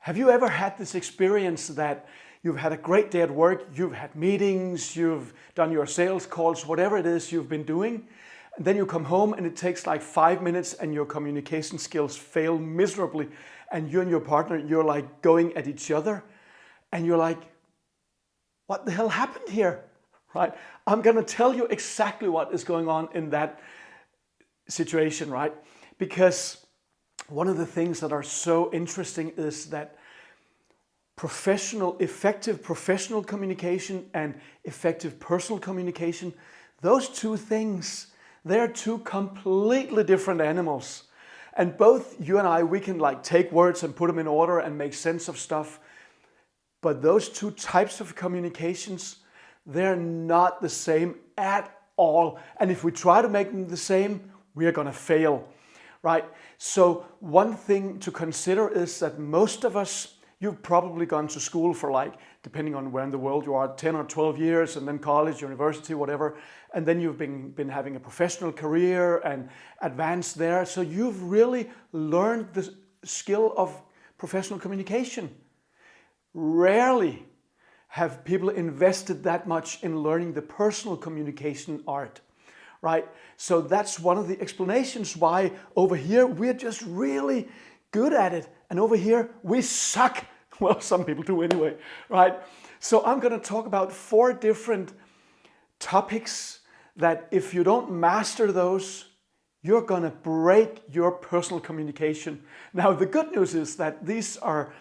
Have you ever had this experience that you've had a great day at work, you've had meetings, you've done your sales calls, whatever it is you've been doing, and then you come home and it takes like 5 minutes and your communication skills fail miserably, and you and your partner, you're like going at each other, and you're like, what the hell happened here? Right? I'm going to tell you exactly what is going on in that situation, right? Because one of the things that are so interesting is that effective professional communication and effective personal communication, those two things, they're two completely different animals. And both you and I, we can like take words and put them in order and make sense of stuff. But those two types of communications, they're not the same at all. And if we try to make them the same, we are going to fail, right? So one thing to consider is that most of us, you've probably gone to school for like, depending on where in the world you are, 10 or 12 years, and then college, university, whatever. And then you've been having a professional career and advanced there. So you've really learned the skill of professional communication. Rarely have people invested that much in learning the personal communication art, right? So that's one of the explanations why over here we're just really good at it, and over here we suck. Well, some people do anyway, right? So I'm going to talk about 4 different topics that if you don't master those, you're going to break your personal communication. Now, the good news is that these are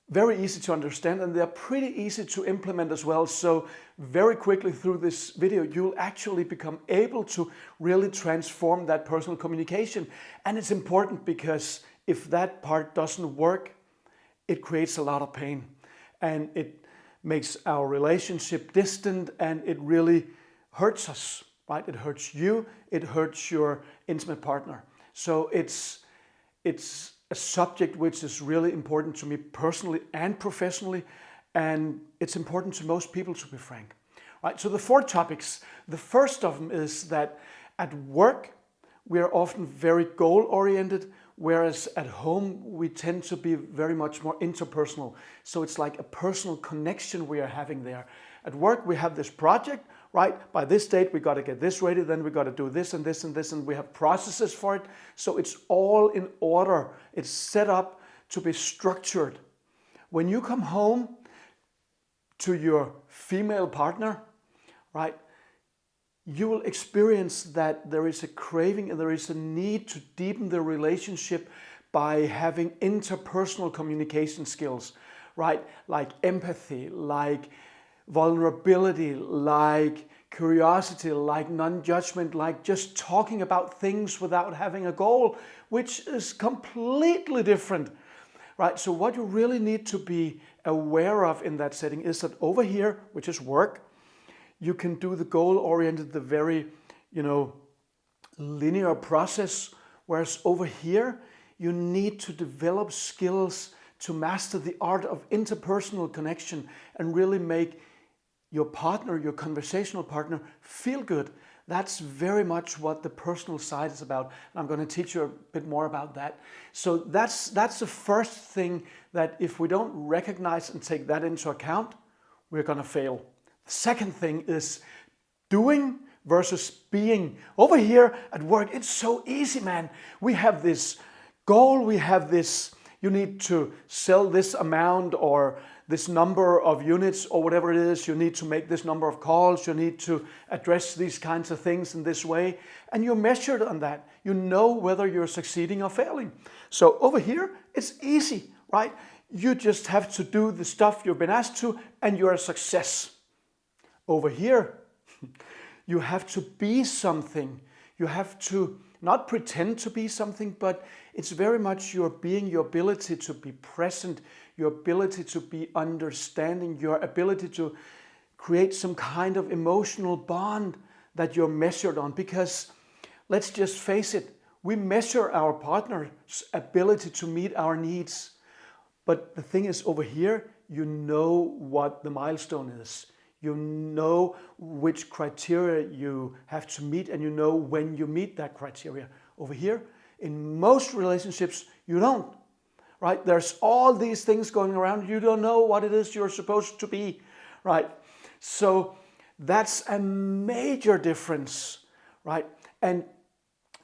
very easy to understand and they're pretty easy to implement as well. So very quickly through this video, you'll actually become able to really transform that personal communication. And it's important because if that part doesn't work, it creates a lot of pain and it makes our relationship distant and it really hurts us, right? It hurts you, it hurts your intimate partner. So it's a subject which is really important to me personally and professionally, and it's important to most people, to be frank. Right? So the 4 topics, the first of them is that at work we are often very goal-oriented, whereas at home we tend to be very much more interpersonal. So it's like a personal connection we are having there. At work we have this project, right? By this date we got to get this ready, then we got to do this and this and this, and we have processes for it. So it's all in order. It's set up to be structured. When you come home to your female partner, right, you will experience that there is a craving and there is a need to deepen the relationship by having interpersonal communication skills, right? Like empathy, like vulnerability, like curiosity, like non-judgment, like just talking about things without having a goal, which is completely different, right? So what you really need to be aware of in that setting is that over here, which is work, you can do the goal-oriented, the very, linear process, whereas over here, you need to develop skills to master the art of interpersonal connection and really make your partner, your conversational partner, feel good. That's very much what the personal side is about. And I'm going to teach you a bit more about that. So that's the first thing, that if we don't recognize and take that into account, we're going to fail. The second thing is doing versus being. Over here at work, it's so easy, man. We have this goal, we have this, you need to sell this amount or this number of units or whatever it is, you need to make this number of calls, you need to address these kinds of things in this way, and you're measured on that. You know whether you're succeeding or failing. So over here, it's easy, right? You just have to do the stuff you've been asked to and you're a success. Over here, you have to be something. You have to not pretend to be something, but it's very much your being, your ability to be present, your ability to be understanding, your ability to create some kind of emotional bond that you're measured on. Because let's just face it, we measure our partner's ability to meet our needs. But the thing is, over here, you know what the milestone is. You know which criteria you have to meet, and you know when you meet that criteria. Over here, in most relationships, you don't. right? There's all these things going around. You don't know what it is you're supposed to be, right? So that's a major difference, right? And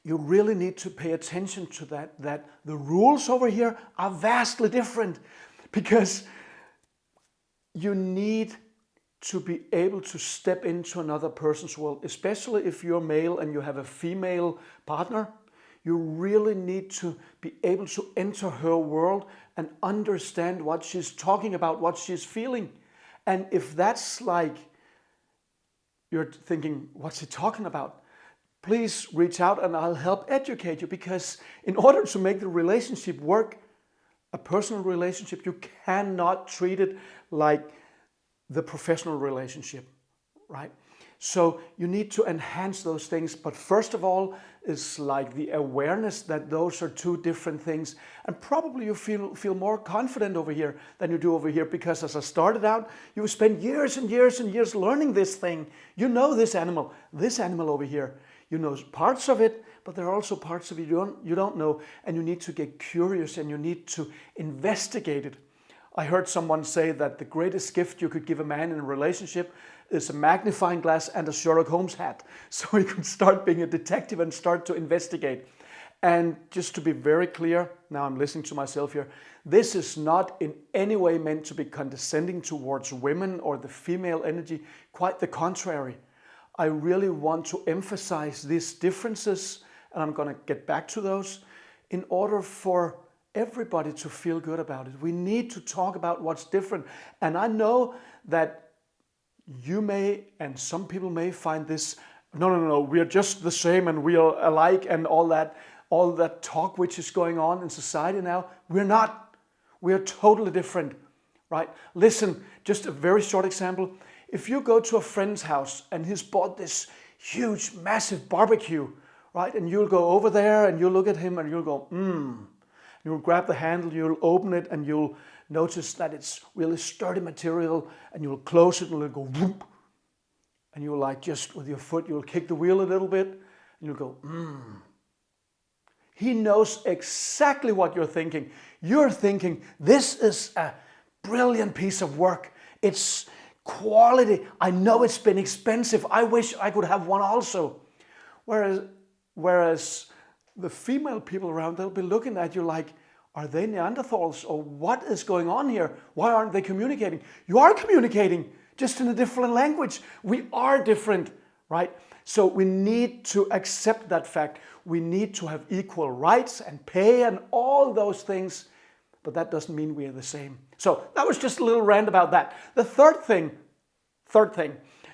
you really need to pay attention to that the rules over here are vastly different, because you need to be able to step into another person's world, especially if you're male and you have a female partner. You really need to be able to enter her world and understand what she's talking about, what she's feeling. And if that's like you're thinking, what's he talking about? Please reach out and I'll help educate you, because in order to make the relationship work, a personal relationship, you cannot treat it like the professional relationship, right? So you need to enhance those things. But first of all, it's like the awareness that those are two different things. And probably you feel more confident over here than you do over here, because as I started out, you spent years and years and years learning this thing. You know this animal over here. You know parts of it, but there are also parts of it you don't know, and you need to get curious and you need to investigate it. I heard someone say that the greatest gift you could give a man in a relationship is a magnifying glass and a Sherlock Holmes hat. So he could start being a detective and start to investigate. And just to be very clear, now I'm listening to myself here, this is not in any way meant to be condescending towards women or the female energy. Quite the contrary. I really want to emphasize these differences, and I'm going to get back to those, in order for everybody to feel good about it. We need to talk about what's different. And I know that you may, and some people may find this, no, we are just the same and we are alike, and all that talk which is going on in society now. We're not. We are totally different, right? Listen, just a very short example. If you go to a friend's house and he's bought this huge, massive barbecue, right? And you'll go over there and you'll look at him and you'll go, You'll grab the handle, you'll open it, and you'll notice that it's really sturdy material, and you'll close it and it'll go whoop. And you'll like just with your foot, you'll kick the wheel a little bit, and you'll go, He knows exactly what you're thinking. You're thinking, this is a brilliant piece of work. It's quality. I know it's been expensive. I wish I could have one also. Whereas the female people around, they'll be looking at you like, are they Neanderthals, or what is going on here? Why aren't they communicating? You are communicating, just in a different language. We are different, right? So we need to accept that fact. We need to have equal rights and pay and all those things, but that doesn't mean we are the same. So that was just a little rant about that. The third thing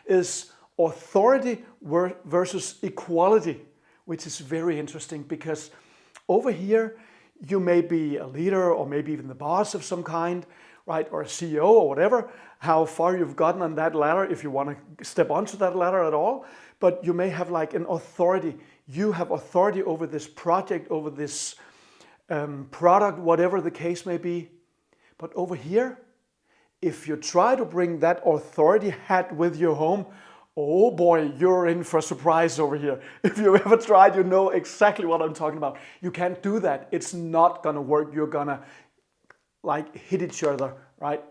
is authority versus equality, which is very interesting, because over here you may be a leader or maybe even the boss of some kind, right? Or a CEO or whatever, how far you've gotten on that ladder, if you want to step onto that ladder at all. But you may have like an authority. You have authority over this project, over this product, whatever the case may be. But over here, if you try to bring that authority hat with you home, oh boy, you're in for a surprise over here. If you ever tried, you know exactly what I'm talking about. You can't do that. It's not gonna work. You're gonna like hit each other, right?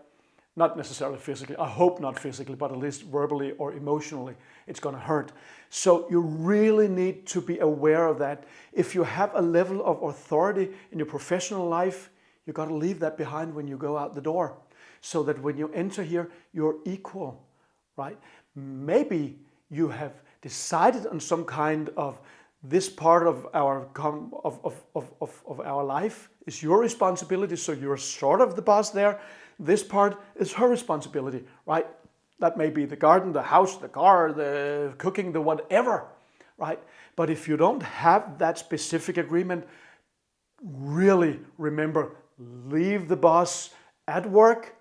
Not necessarily physically. I hope not physically, but at least verbally or emotionally, it's gonna hurt. So you really need to be aware of that. If you have a level of authority in your professional life, you gotta leave that behind when you go out the door, so that when you enter here, you're equal, right? Maybe you have decided on some kind of this part of our life is your responsibility, so you're sort of the boss there. This part is her responsibility, right? That may be the garden, the house, the car, the cooking, the whatever, right? But if you don't have that specific agreement, really remember, leave the boss at work,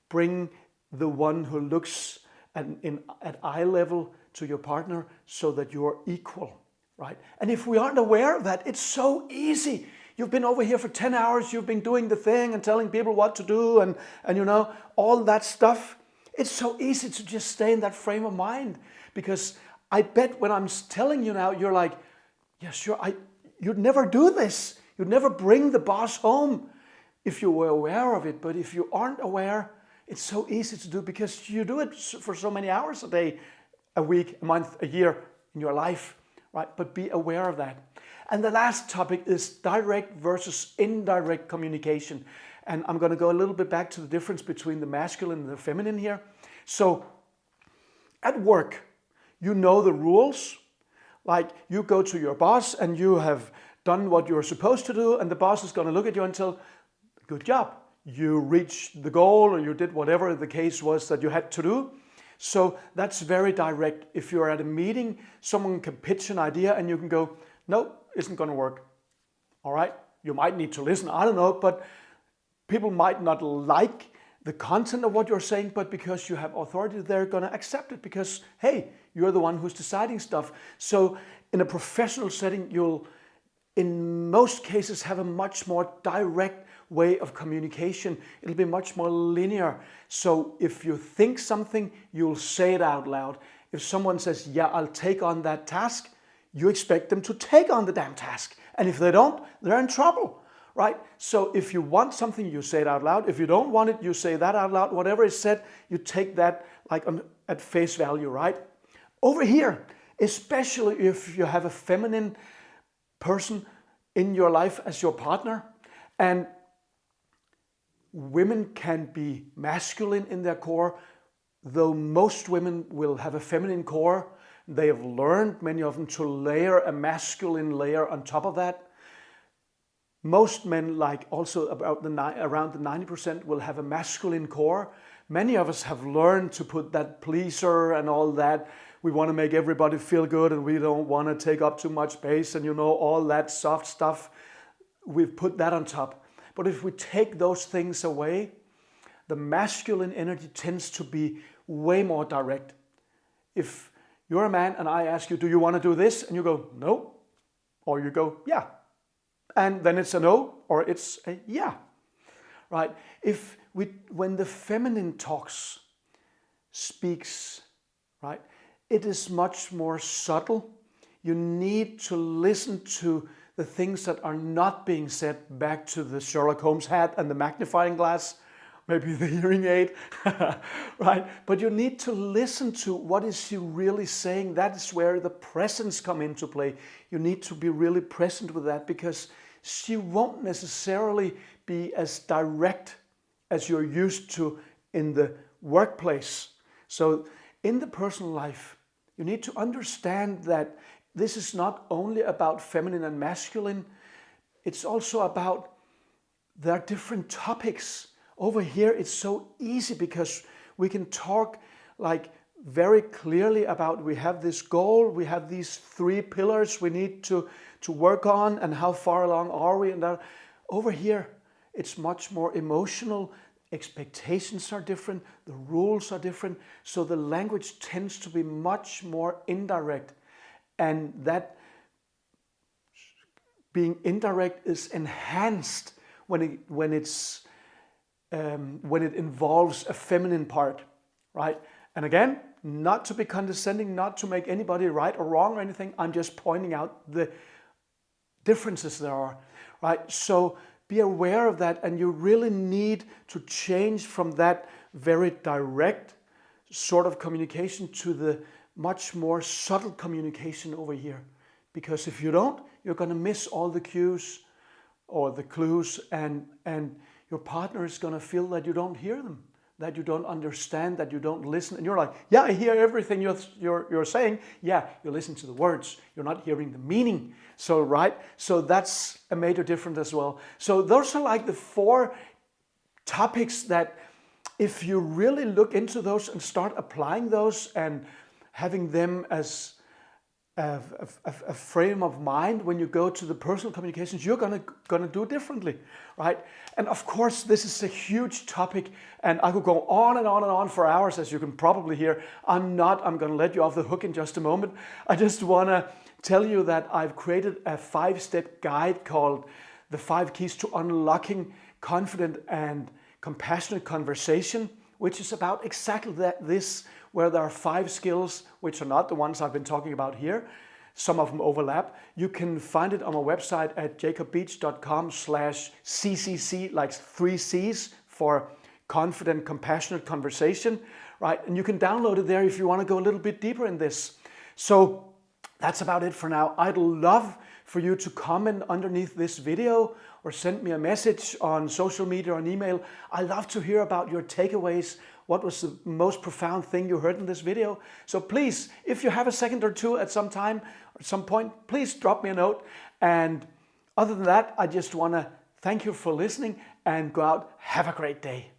bring the one who looks at eye level to your partner, so that you are equal, right? And if we aren't aware of that, it's so easy. You've been over here for 10 hours, you've been doing the thing and telling people what to do and you know, all that stuff. It's so easy to just stay in that frame of mind, because I bet when I'm telling you now, you're like, yeah, sure, you'd never do this. You'd never bring the boss home. if you were aware of it. But if you aren't aware, it's so easy to do because you do it for so many hours a day, a week, a month, a year in your life, right? But be aware of that. And the last topic is direct versus indirect communication. And I'm going to go a little bit back to the difference between the masculine and the feminine here. So at work, you know the rules. Like you go to your boss and you have done what you're supposed to do, and the boss is going to look at you and tell, good job. You reached the goal, or you did whatever the case was that you had to do. So that's very direct. If you're at a meeting, someone can pitch an idea and you can go, no, isn't going to work. All right, you might need to listen, I don't know, but people might not like the content of what you're saying, but because you have authority, they're going to accept it because, hey, you're the one who's deciding stuff. So in a professional setting, you'll, in most cases, have a much more direct way of communication. It'll be much more linear. So if you think something, you'll say it out loud. If someone says, yeah, I'll take on that task, you expect them to take on the damn task. And if they don't, they're in trouble, right? So if you want something, you say it out loud. If you don't want it, you say that out loud. Whatever is said, you take that like at face value, right? Over here, especially if you have a feminine person in your life as your partner, and women can be masculine in their core, though most women will have a feminine core. They have learned, many of them, to layer a masculine layer on top of that. Most men, like also around the 90%, will have a masculine core. Many of us have learned to put that pleaser and all that. We want to make everybody feel good and we don't want to take up too much space and all that soft stuff. We've put that on top. But if we take those things away, the masculine energy tends to be way more direct. If you're a man and I ask you, do you want to do this? And you go, no. Or you go, yeah. And then it's a no or it's a yeah. Right? When the feminine speaks, right, it is much more subtle. You need to listen to the things that are not being said, back to the Sherlock Holmes hat and the magnifying glass, maybe the hearing aid, right? But you need to listen to what is she really saying. That is where the presence come into play. You need to be really present with that because she won't necessarily be as direct as you're used to in the workplace. So in the personal life, you need to understand that this is not only about feminine and masculine, it's also about there are different topics. Over here, it's so easy because we can talk like very clearly about we have this goal, we have these 3 pillars we need to work on, and how far along are we? And over here, it's much more emotional. Expectations are different, the rules are different, so the language tends to be much more indirect. And that being indirect is enhanced when it involves a feminine part, right? And again, not to be condescending, not to make anybody right or wrong or anything. I'm just pointing out the differences there are, right? So be aware of that, and you really need to change from that very direct sort of communication to the much more subtle communication over here. Because if you don't, you're going to miss all the cues or the clues, and your partner is going to feel that you don't hear them, that you don't understand, that you don't listen. And you're like, yeah, I hear everything you're saying. Yeah, you listen to the words. You're not hearing the meaning. So, right? So that's a major difference as well. So those are like the 4 topics that if you really look into those and start applying those and having them as a frame of mind when you go to the personal communications, you're gonna do differently, right? And of course, this is a huge topic, and I could go on and on and on for hours, as you can probably hear. I'm gonna let you off the hook in just a moment. I just wanna tell you that I've created a 5-step guide called The 5 Keys to Unlocking Confident and Compassionate Conversation, which is about exactly this, where there are 5 skills, which are not the ones I've been talking about here. Some of them overlap. You can find it on my website at jacobbeach.com/CCC, like 3 C's for confident, compassionate conversation, right? And you can download it there if you want to go a little bit deeper in this. So that's about it for now. I'd love for you to comment underneath this video or send me a message on social media or an email. I love to hear about your takeaways. What was the most profound thing you heard in this video? So please, if you have a second or two at some time, or at some point, please drop me a note. And other than that, I just want to thank you for listening and go out. Have a great day.